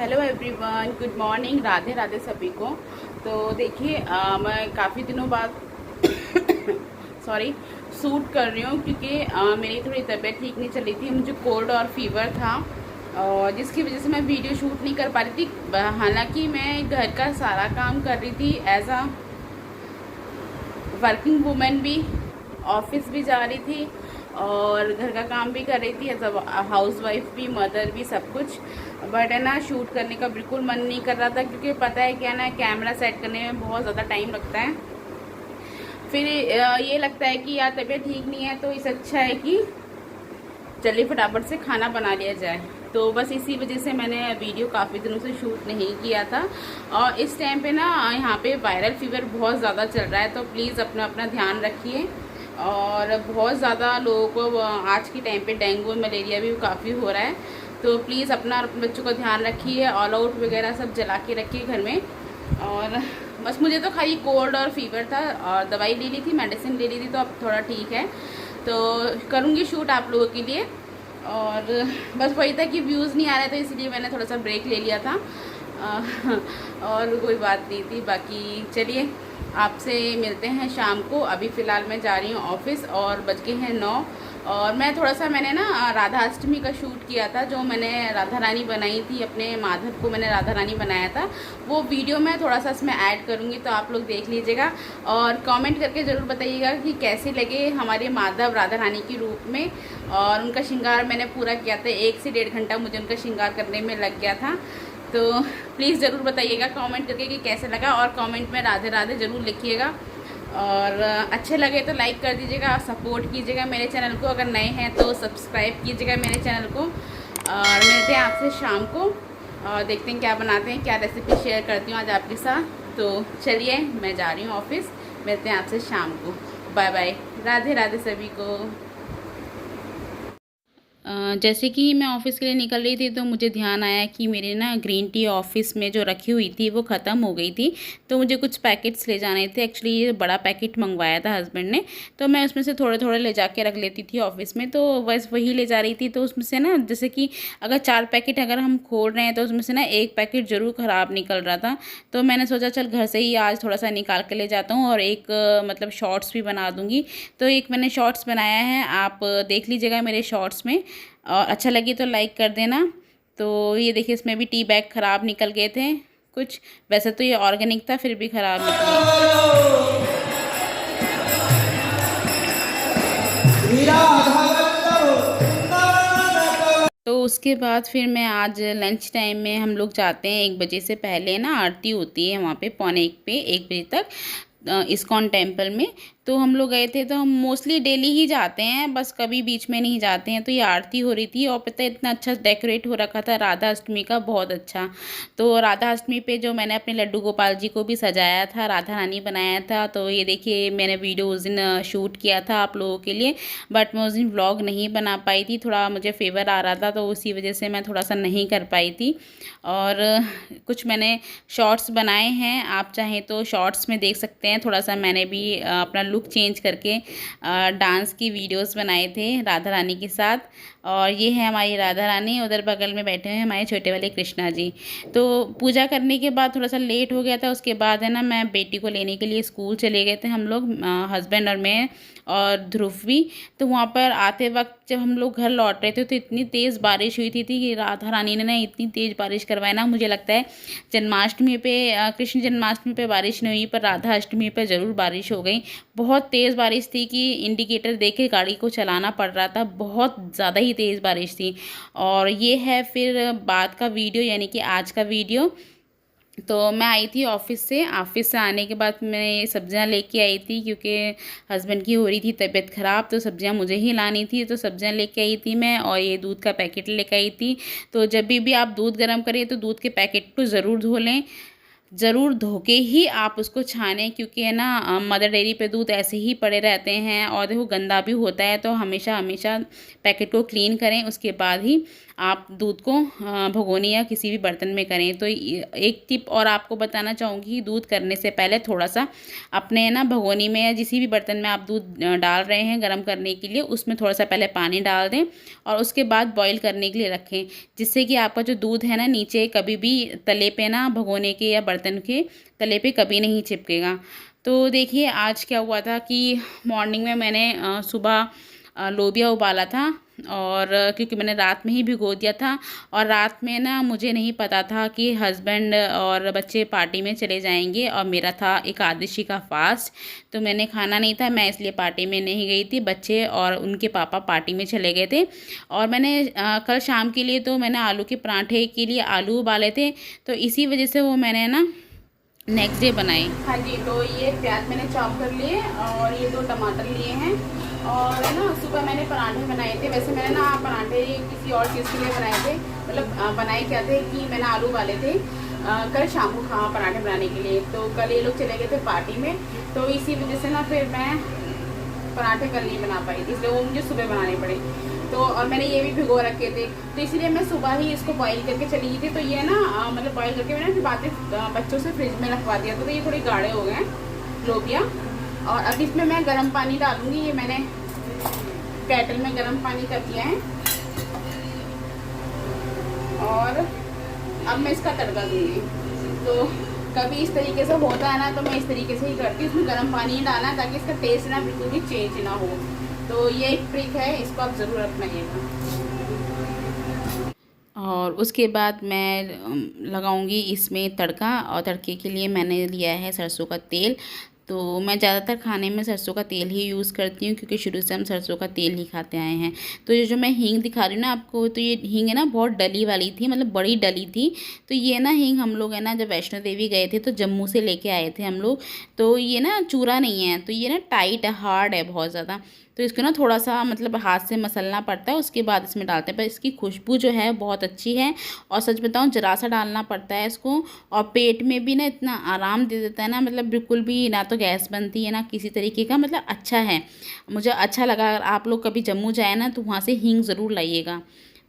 Hello everyone, good morning, Radhe Radhe सभी को। तो देखिए मैं काफ़ी दिनों बाद सॉरी शूट कर रही हूँ क्योंकि मेरी थोड़ी तबीयत ठीक नहीं चल रही थी। मुझे कोल्ड और फीवर था और जिसकी वजह से मैं वीडियो शूट नहीं कर पा रही थी। हालांकि मैं घर का सारा काम कर रही थी एज आ वर्किंग वूमेन भी, ऑफिस भी जा रही थी और घर का काम भी कर रही थी एज अ हाउस वाइफ भी, मदर भी, सब कुछ। बट है ना, शूट करने का बिल्कुल मन नहीं कर रहा था क्योंकि पता है क्या ना, कैमरा सेट करने में बहुत ज़्यादा टाइम लगता है। फिर ये लगता है कि यार तबीयत ठीक नहीं है तो इससे अच्छा है कि चलिए फटाफट से खाना बना लिया जाए। तो बस इसी वजह से मैंने वीडियो काफ़ी दिनों से शूट नहीं किया था। और इस टाइम पे ना यहाँ पे वायरल फीवर बहुत ज़्यादा चल रहा है, तो प्लीज़ अपना अपना ध्यान रखिए। और बहुत ज़्यादा लोगों को आज के टाइम पे डेंगू मलेरिया भी काफ़ी हो रहा है, तो प्लीज़ अपना बच्चों का ध्यान रखिए। ऑल आउट वगैरह सब जला के रखिए घर में। और बस मुझे तो खाली कोल्ड और फीवर था और दवाई ले ली थी, मेडिसिन ले ली थी, तो अब थोड़ा ठीक है। तो करूँगी शूट आप लोगों के लिए। और बस वही था कि व्यूज़ नहीं आ रहे थे, इसलिए मैंने थोड़ा सा ब्रेक ले लिया था। और कोई बात नहीं थी। बाकी चलिए आपसे मिलते हैं शाम को। अभी फ़िलहाल मैं जा रही हूँ ऑफिस और बज के हैं 9। और मैं थोड़ा सा मैंने ना राधा अष्टमी का शूट किया था, जो मैंने राधा रानी बनाई थी, अपने माधव को मैंने राधा रानी बनाया था। वो वीडियो मैं थोड़ा सा इसमें ऐड करूँगी, तो आप लोग देख लीजिएगा और कमेंट करके ज़रूर बताइएगा कि कैसे लगे हमारे माधव राधा रानी के रूप में। और उनका श्रृंगार मैंने पूरा किया था, 1 से 1.5 घंटा मुझे उनका श्रृंगार करने में लग गया था। तो प्लीज़ ज़रूर बताइएगा कमेंट करके कि कैसे लगा, और कमेंट में राधे राधे ज़रूर लिखिएगा। और अच्छे लगे तो लाइक कर दीजिएगा, सपोर्ट कीजिएगा मेरे चैनल को। अगर नए हैं तो सब्सक्राइब कीजिएगा मेरे चैनल को। और मिलते हैं आपसे शाम को और देखते हैं क्या बनाते हैं, क्या रेसिपी शेयर करती हूँ आज आपके साथ। तो चलिए मैं जा रही हूँ ऑफिस, मिलते हैं आपसे शाम को। बाय बाय, राधे राधे सभी को। जैसे कि मैं ऑफ़िस के लिए निकल रही थी तो मुझे ध्यान आया कि मेरे ना ग्रीन टी ऑफ़िस में जो रखी हुई थी वो ख़त्म हो गई थी। तो मुझे कुछ पैकेट्स ले जाने थे। एक्चुअली ये बड़ा पैकेट मंगवाया था हस्बैंड ने, तो मैं उसमें से थोड़े थोड़े ले जाके रख लेती थी ऑफ़िस में। तो बस वही ले जा रही थी। तो उसमें से ना, जैसे कि अगर 4 पैकेट अगर हम खोल रहे हैं तो उसमें से ना 1 पैकेट ज़रूर ख़राब निकल रहा था। तो मैंने सोचा चल घर से ही आज थोड़ा सा निकाल के ले जाता हूँ और एक मतलब शॉर्ट्स भी बना दूँगी। तो एक मैंने शॉर्ट्स बनाया है, आप देख लीजिएगा मेरे शॉर्ट्स में। और अच्छा लगी तो लाइक कर देना। तो ये देखिए, इसमें भी टी बैग ख़राब निकल गए थे कुछ। वैसे तो ये ऑर्गेनिक था, फिर भी ख़राब निकले। तो उसके बाद फिर मैं आज लंच टाइम में हम लोग जाते हैं 1 बजे से पहले ना, आरती होती है वहाँ पे पौने 1 पे, 1 बजे तक इस्कॉन टेम्पल में। तो हम लोग गए थे। तो हम मोस्टली डेली ही जाते हैं, बस कभी बीच में नहीं जाते हैं। तो ये आरती हो रही थी और पता है इतना अच्छा डेकोरेट हो रखा था राधा अष्टमी का, बहुत अच्छा। तो राधा अष्टमी पे जो मैंने अपने लड्डू गोपाल जी को भी सजाया था, राधा रानी बनाया था। तो ये देखिए मैंने वीडियो उस दिन शूट किया था आप लोगों के लिए, बट मैं उस दिन व्लॉग नहीं बना पाई थी, थोड़ा मुझे फेवर आ रहा था, तो उसी वजह से मैं थोड़ा सा नहीं कर पाई थी। और कुछ मैंने शॉर्ट्स बनाए हैं, आप चाहें तो शॉर्ट्स में देख सकते हैं। थोड़ा सा मैंने भी अपना लुक चेंज करके डांस की वीडियोस बनाए थे राधा रानी के साथ। और ये है हमारी राधा रानी, उधर बगल में बैठे हुए हैं हमारे छोटे वाले कृष्णा जी। तो पूजा करने के बाद थोड़ा सा लेट हो गया था। उसके बाद है ना, मैं बेटी को लेने के लिए स्कूल चले गए थे हम लोग, हस्बैंड और मैं और ध्रुव भी। तो वहाँ पर आते वक्त जब हम लोग घर लौट रहे थे तो इतनी तेज़ बारिश हुई थी कि राधा रानी ने ना इतनी तेज़ बारिश करवाई ना, मुझे लगता है जन्माष्टमी पे, कृष्ण जन्माष्टमी पे बारिश नहीं हुई, पर राधा अष्टमी पे ज़रूर बारिश हो गई। बहुत तेज़ बारिश थी कि इंडिकेटर देख के गाड़ी को चलाना पड़ रहा था, बहुत ज़्यादा ही तेज़ बारिश थी। और ये है फिर बाद का वीडियो, यानी कि आज का वीडियो। तो मैं आई थी ऑफ़िस से आने के बाद मैं ये सब्ज़ियाँ लेके आई थी क्योंकि हस्बैंड की हो रही थी तबीयत ख़राब, तो सब्ज़ियाँ मुझे ही लानी थी। तो सब्ज़ियाँ लेके आई थी मैं, और ये दूध का पैकेट लेके आई थी। तो जब भी आप दूध गर्म करें तो दूध के पैकेट को ज़रूर धो लें, ज़रूर धो के ही आप उसको छानें, क्योंकि है ना मदर डेयरी पे दूध ऐसे ही पड़े रहते हैं और देखो गंदा भी होता है। तो हमेशा हमेशा पैकेट को क्लीन करें, उसके बाद ही आप दूध को भगोनी या किसी भी बर्तन में करें। तो एक टिप और आपको बताना चाहूँगी कि दूध करने से पहले थोड़ा सा अपने ना भगोनी में या किसी भी बर्तन में आप दूध डाल रहे हैं गर्म करने के लिए, उसमें थोड़ा सा पहले पानी डाल दें और उसके बाद बॉईल करने के लिए रखें, जिससे कि आपका जो दूध है ना नीचे कभी भी तले पे ना भगोने के या बर्तन के तले पे कभी नहीं चिपकेगा। तो देखिए आज क्या हुआ था कि मॉर्निंग में मैंने सुबह लोबिया उबाला था, और क्योंकि मैंने रात में ही भिगो दिया था, और रात में ना मुझे नहीं पता था कि हस्बैंड और बच्चे पार्टी में चले जाएंगे और मेरा था एकादशी का फास्ट, तो मैंने खाना नहीं था, मैं इसलिए पार्टी में नहीं गई थी। बच्चे और उनके पापा पार्टी में चले गए थे, और मैंने कल शाम के लिए तो मैंने आलू के पराठे के लिए आलू उबाले थे, तो इसी वजह से वो मैंने ना नेक्स्ट डे बनाई। हाँ जी, तो ये प्याज मैंने चॉप कर लिए और ये 2 टमाटर लिए हैं, और है ना सुबह मैंने पराठे बनाए थे। वैसे मैंने ना पराठे किसी और चीज़ के लिए बनाए थे, मतलब बनाए क्या थे कि मैंने आलू उबाले थे कल शाम को खावा पराठे बनाने के लिए। तो कल ये लोग चले गए थे पार्टी में, तो इसी वजह से ना फिर मैं पराठे कल नहीं बना पाई थी, इसलिए वो मुझे सुबह बनाने पड़े। तो और मैंने ये भी भिगो रखे थे, तो इसलिए मैं सुबह ही इसको बॉईल करके चली गई थी। तो ये ना मतलब बॉईल करके मैंने फिर बाद में बच्चों से फ्रिज में रखवा दिया था, तो ये थोड़े गाढ़े हो गए हैं लोबिया। और अब इसमें मैं गर्म पानी डालूंगी, ये मैंने केटल में गर्म पानी कर दिया है, और अब मैं इसका तड़का दूंगी। तो कभी इस तरीके से होता है ना, तो मैं इस तरीके से ही करती हूँ, इसमें गर्म पानी ही डालना ताकि इसका टेस्ट ना बिल्कुल भी चेंज ना हो। तो ये एक ट्रिक है, इसको आप ज़रूर अपनाइएगा। और उसके बाद मैं लगाऊंगी इसमें तड़का, और तड़के के लिए मैंने लिया है सरसों का तेल। तो मैं ज़्यादातर खाने में सरसों का तेल ही यूज़ करती हूँ, क्योंकि शुरू से हम सरसों का तेल ही खाते आए हैं। तो ये जो मैं हींग दिखा रही हूँ ना आपको, तो ये हींग है ना बहुत डली वाली थी, मतलब बड़ी डली थी। तो ये ना हींग हम लोग है ना जब वैष्णो देवी गए थे तो जम्मू से लेके आए थे हम लोग। तो ये ना चूरा नहीं है, तो ये ना टाइट है, हार्ड है बहुत ज़्यादा। तो इसको ना थोड़ा सा मतलब हाथ से मसलना पड़ता है, उसके बाद इसमें डालते हैं। पर इसकी खुशबू जो है बहुत अच्छी है, और सच बताऊँ जरा सा डालना पड़ता है इसको, और पेट में भी ना इतना आराम दे देता है ना, मतलब बिल्कुल भी ना तो गैस बनती है ना किसी तरीके का, मतलब अच्छा है, मुझे अच्छा लगा। अगर आप लोग कभी जम्मू जाए ना तो वहाँ से हींग ज़रूर लाइएगा।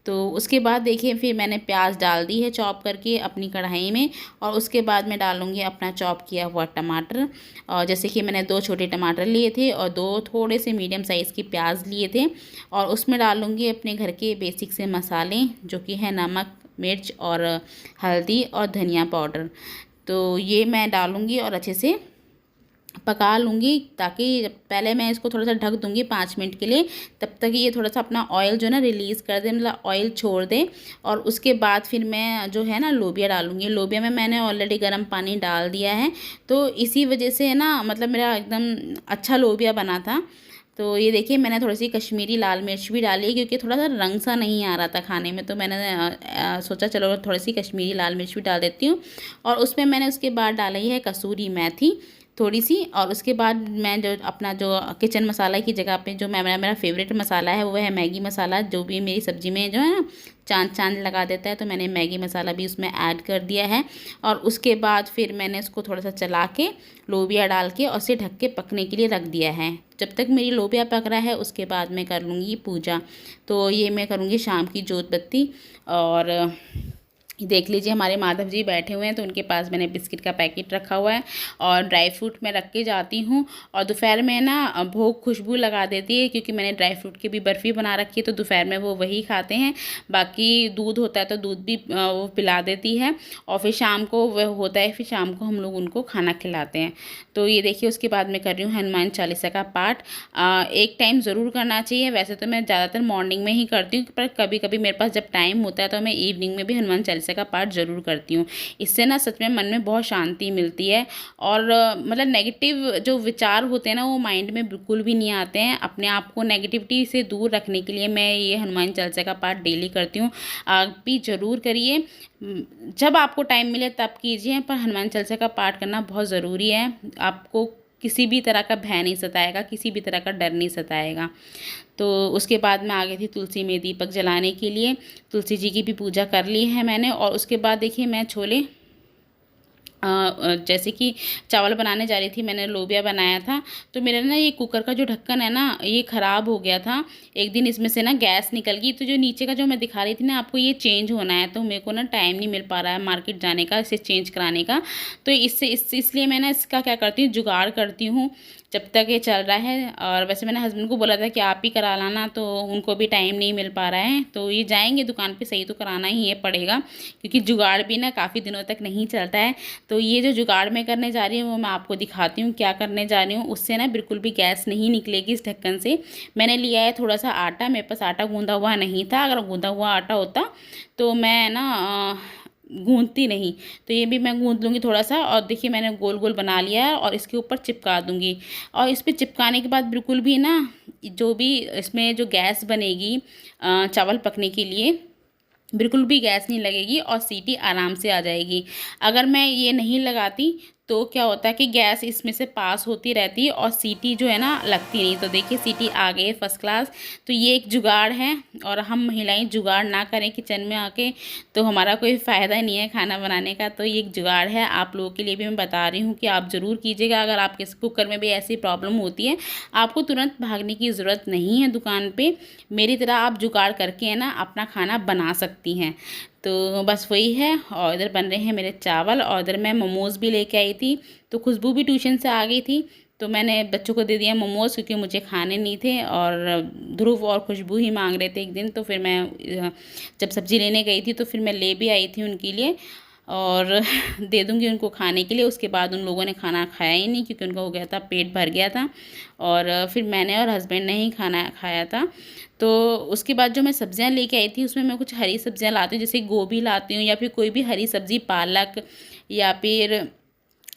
तो उसके बाद देखिए फिर मैंने प्याज डाल दी है चॉप करके अपनी कढ़ाई में, और उसके बाद मैं डालूँगी अपना चॉप किया हुआ टमाटर। और जैसे कि मैंने 2 छोटे टमाटर लिए थे और 2 थोड़े से मीडियम साइज़ के प्याज लिए थे, और उसमें डालूँगी अपने घर के बेसिक से मसाले, जो कि है नमक, मिर्च और हल्दी और धनिया पाउडर। तो ये मैं डालूँगी और अच्छे से पका लूँगी, ताकि पहले मैं इसको थोड़ा सा ढक दूँगी 5 मिनट के लिए, तब तक ये थोड़ा सा अपना ऑयल जो है ना रिलीज़ कर दे, मतलब ऑयल छोड़ दे। और उसके बाद फिर मैं जो है ना लोबिया डालूँगी। लोबिया में मैंने ऑलरेडी गर्म पानी डाल दिया है, तो इसी वजह से है ना मतलब मेरा एकदम अच्छा लोबिया बना था। तो ये देखिए मैंने थोड़ी सी कश्मीरी लाल मिर्च भी डाली है, क्योंकि थोड़ा सा रंग सा नहीं आ रहा था खाने में, तो मैंने सोचा चलो थोड़ी सी कश्मीरी लाल मिर्च भी डाल देती हूँ। और उसमें मैंने उसके बाद डाली है कसूरी मेथी थोड़ी सी, और उसके बाद मैं जो अपना जो किचन मसाला की जगह पे जो मेरा फेवरेट मसाला है वो है मैगी मसाला, जो भी मेरी सब्ज़ी में जो है ना चांद चांद लगा देता है, तो मैंने मैगी मसाला भी उसमें ऐड कर दिया है। और उसके बाद फिर मैंने उसको थोड़ा सा चला के लोबिया डाल के और उसे ढक के पकने के लिए रख दिया है। जब तक मेरी लोबिया पक रहा है उसके बाद मैं कर लूँगी पूजा। तो ये मैं करूँगी शाम की जोत बत्ती। और देख लीजिए हमारे माधव जी बैठे हुए हैं, तो उनके पास मैंने बिस्किट का पैकेट रखा हुआ है और ड्राई फ्रूट मैं रख के जाती हूँ। और दोपहर में ना भोग खुशबू लगा देती है, क्योंकि मैंने ड्राई फ्रूट की भी बर्फ़ी बना रखी है, तो दोपहर में वो वही खाते हैं। बाकी दूध होता है तो दूध भी वो पिला देती है, और फिर शाम को वह होता है, फिर शाम को हम लोग उनको खाना खिलाते हैं। तो ये देखिए उसके बाद मैं कर रही हूँ हनुमान चालीसा का पाठ। एक टाइम ज़रूर करना चाहिए, वैसे तो मैं ज़्यादातर मॉर्निंग में ही करती हूँ, पर कभी कभी मेरे पास जब टाइम होता है तो मैं इवनिंग में भी हनुमान चालीसा का पाठ ज़रूर करती हूँ। इससे ना सच में मन में बहुत शांति मिलती है, और मतलब नेगेटिव जो विचार होते हैं ना वो माइंड में बिल्कुल भी नहीं आते हैं। अपने आप को नेगेटिविटी से दूर रखने के लिए मैं ये हनुमान चालीसा का पाठ डेली करती हूँ। आप भी ज़रूर करिए, जब आपको टाइम मिले तब कीजिए, पर हनुमान चालीसा का पाठ करना बहुत ज़रूरी है। आपको किसी भी तरह का भय नहीं सताएगा, किसी भी तरह का डर नहीं सताएगा। तो उसके बाद मैं आ गई थी तुलसी में दीपक जलाने के लिए। तुलसी जी की भी पूजा कर ली है मैंने, और उसके बाद देखिए मैं छोले जैसे कि चावल बनाने जा रही थी, मैंने लोबिया बनाया था, तो मेरा ना ये कुकर का जो ढक्कन है ना ये ख़राब हो गया था। एक दिन इसमें से ना गैस निकल गई, तो जो नीचे का जो मैं दिखा रही थी ना आपको, ये चेंज होना है, तो मेरे को ना टाइम नहीं मिल पा रहा है मार्केट जाने का इसे चेंज कराने का। तो इसलिए मैं ना इसका क्या करती हूँ, जुगाड़ करती हूँ जब तक ये चल रहा है। और वैसे मैंने हस्बैंड को बोला था कि आप ही करा लाना, तो उनको भी टाइम नहीं मिल पा रहा है, तो ये जाएंगे दुकान पे, सही तो कराना ही ये पड़ेगा क्योंकि जुगाड़ भी ना काफ़ी दिनों तक नहीं चलता है। तो ये जो जुगाड़ मैं करने जा रही हूँ वो मैं आपको दिखाती हूँ क्या करने जा रही हूँ। उससे ना बिल्कुल भी गैस नहीं निकलेगी इस ढक्कन से। मैंने लिया है थोड़ा सा आटा, मेरे पास आटा गूंदा हुआ नहीं था, अगर गूंदा हुआ आटा होता तो मैं ना गूंदती नहीं। तो ये भी मैं गूंद लूँगी थोड़ा सा, और देखिए मैंने गोल गोल बना लिया है और इसके ऊपर चिपका दूँगी। और इस पर चिपकाने के बाद बिल्कुल भी ना जो भी इसमें जो गैस बनेगी चावल पकने के लिए, बिल्कुल भी गैस नहीं लगेगी और सीटी आराम से आ जाएगी। अगर मैं ये नहीं लगाती तो क्या होता है कि गैस इसमें से पास होती रहती है और सीटी जो है ना लगती नहीं। तो देखिए सीटी आ गई है फर्स्ट क्लास। तो ये एक जुगाड़ है, और हम महिलाएं जुगाड़ ना करें किचन में आके तो हमारा कोई फ़ायदा नहीं है खाना बनाने का। तो ये एक जुगाड़ है, आप लोगों के लिए भी मैं बता रही हूँ कि आप ज़रूर कीजिएगा। अगर आपके कुकर में भी ऐसी प्रॉब्लम होती है, आपको तुरंत भागने की ज़रूरत नहीं है दुकान पर, मेरी तरह आप जुगाड़ करके है ना अपना खाना बना सकती हैं। तो बस वही है। और इधर बन रहे हैं मेरे चावल, और इधर मैं मोमोज़ भी लेके आई थी, तो खुशबू भी ट्यूशन से आ गई थी, तो मैंने बच्चों को दे दिया मोमोज़ क्योंकि मुझे खाने नहीं थे, और ध्रुव और खुशबू ही मांग रहे थे एक दिन। तो फिर मैं जब सब्ज़ी लेने गई थी तो फिर मैं ले भी आई थी उनके लिए, और दे दूँगी उनको खाने के लिए। उसके बाद उन लोगों ने खाना खाया ही नहीं क्योंकि उनका हो गया था, पेट भर गया था, और फिर मैंने और हस्बैंड ने ही खाना खाया था। तो उसके बाद जो मैं सब्ज़ियाँ लेके आई थी उसमें मैं कुछ हरी सब्ज़ियाँ लाती हूँ, जैसे गोभी लाती हूँ या फिर कोई भी हरी सब्ज़ी, पालक या फिर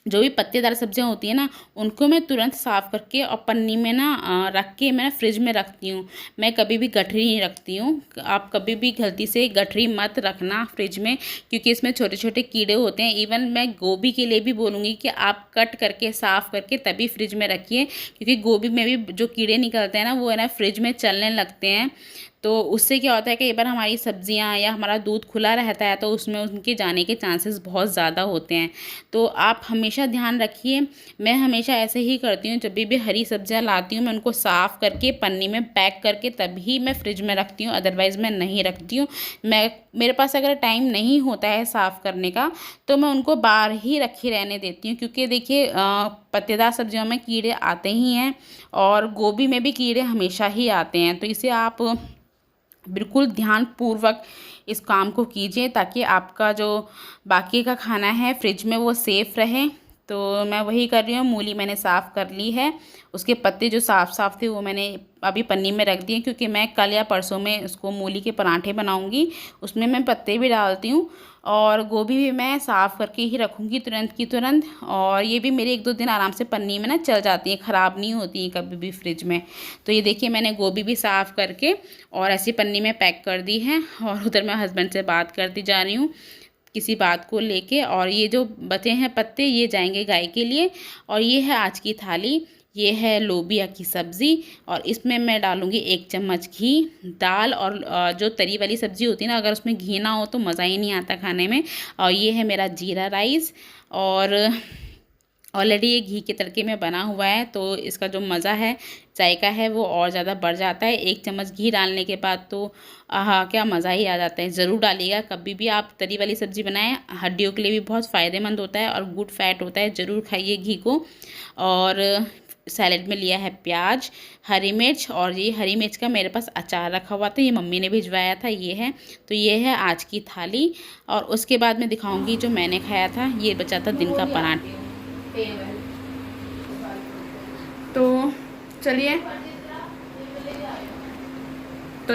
जो भी पत्तेदार सब्जियां होती है ना, उनको मैं तुरंत साफ़ करके और पन्नी में ना रख के मैं फ्रिज में रखती हूँ। मैं कभी भी गठरी नहीं रखती हूँ। आप कभी भी गलती से गठरी मत रखना फ्रिज में, क्योंकि इसमें छोटे छोटे कीड़े होते हैं। इवन मैं गोभी के लिए भी बोलूँगी कि आप कट करके साफ़ करके तभी फ्रिज में रखिए, क्योंकि गोभी में भी जो कीड़े निकलते हैं ना वो है ना फ्रिज में चलने लगते हैं। तो उससे क्या होता है कि एक बार हमारी सब्जियां या हमारा दूध खुला रहता है तो उसमें उनके जाने के चांसेस बहुत ज़्यादा होते हैं। तो आप हमेशा ध्यान रखिए। मैं हमेशा ऐसे ही करती हूँ, जब भी हरी सब्जियां लाती हूँ मैं उनको साफ़ करके पन्नी में पैक करके तभी मैं फ्रिज में रखती हूँ, अदरवाइज़ मैं नहीं रखती हूँ। मेरे पास अगर टाइम नहीं होता है साफ़ करने का तो मैं उनको बाहर ही रखी रहने देती हूँ, क्योंकि देखिए पत्तेदार सब्जियों में कीड़े आते ही हैं और गोभी में भी कीड़े हमेशा ही आते हैं। तो इसे आप बिल्कुल ध्यानपूर्वक इस काम को कीजिए ताकि आपका जो बाकी का खाना है फ्रिज में वो सेफ़ रहे। तो मैं वही कर रही हूँ। मूली मैंने साफ़ कर ली है, उसके पत्ते जो साफ़ थे वो मैंने अभी पन्नी में रख दिए, क्योंकि मैं कल या परसों में उसको मूली के पराठे बनाऊँगी, उसमें मैं पत्ते भी डालती हूँ। और गोभी भी मैं साफ़ करके ही रखूँगी तुरंत की तुरंत, और ये भी मेरे 1-2 दिन आराम से पन्नी में ना चल जाती है, ख़राब नहीं होती है कभी भी फ्रिज में। तो ये देखिए मैंने गोभी भी साफ़ करके और ऐसी पन्नी में पैक कर दी है, और उधर मैं हस्बैंड से बात करती जा रही हूँ किसी बात को लेके। और ये जो बचे हैं पत्ते ये जाएंगे गाय के लिए। और ये है आज की थाली, ये है लोबिया की सब्ज़ी, और इसमें मैं डालूँगी 1 चम्मच घी, दाल, और जो तरी वाली सब्ज़ी होती है ना, अगर उसमें घी ना हो तो मज़ा ही नहीं आता खाने में। और ये है मेरा जीरा राइस, और ऑलरेडी ये घी के तड़के में बना हुआ है तो इसका जो मज़ा है, जायका है, वो और ज़्यादा बढ़ जाता है। 1 चम्मच घी डालने के बाद तो आहा क्या मज़ा ही आ जाता है। ज़रूर डालिएगा, कभी भी आप तरी वाली सब्ज़ी बनाएं, हड्डियों के लिए भी बहुत फ़ायदेमंद होता है और गुड फैट होता है। ज़रूर खाइए घी को। और सैलेड में लिया है प्याज, हरी मिर्च, और ये हरी मिर्च का मेरे पास अचार रखा हुआ था, ये मम्मी ने भिजवाया था, ये है। तो ये है आज की थाली। और उसके बाद मैं दिखाऊंगी जो मैंने खाया था, ये बचा था दिन का पराठा। तो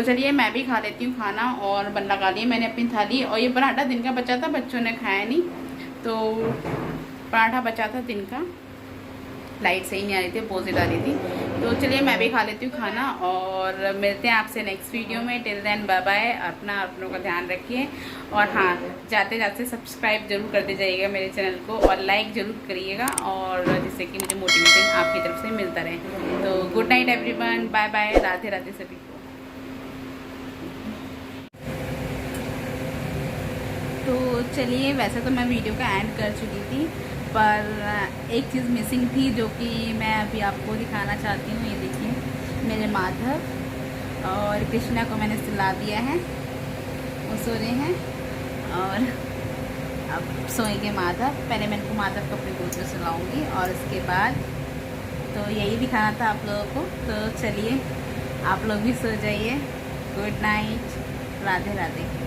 चलिए मैं भी खा लेती हूँ खाना, और लगा ली मैंने अपनी थाली। और ये पराठा दिन का बचा था, बच्चों ने खाया नहीं, तो पराठा बचा था दिन का। लाइट सही नहीं आ रही थी, पोज़िट आ रही थी। तो चलिए मैं भी खा लेती हूँ खाना, और मिलते हैं आपसे नेक्स्ट वीडियो में। Till then bye bye. अपनों का ध्यान रखिए, और हाँ जाते जाते सब्सक्राइब जरूर करते जाइएगा मेरे चैनल को, और लाइक ज़रूर करिएगा, और जिससे कि मुझे मोटिवेशन आपकी तरफ से मिलता रहे। तो good night everyone, bye bye, Radhe Radhe सभी को। तो चलिए, वैसे तो मैं वीडियो का एंड कर चुकी थी, पर एक चीज़ मिसिंग थी जो कि मैं अभी आपको दिखाना चाहती हूँ। ये देखिए, मेरे माधव और कृष्णा को मैंने सुला दिया है, वो सो रहे हैं और अब सोएंगे माधव। पहले मैं इनको माधव को अपने गोद में सुलाऊँगी और उसके बाद, तो यही दिखाना था आप लोगों को। तो चलिए, आप लोग भी सो जाइए। Good night, Radhe Radhe.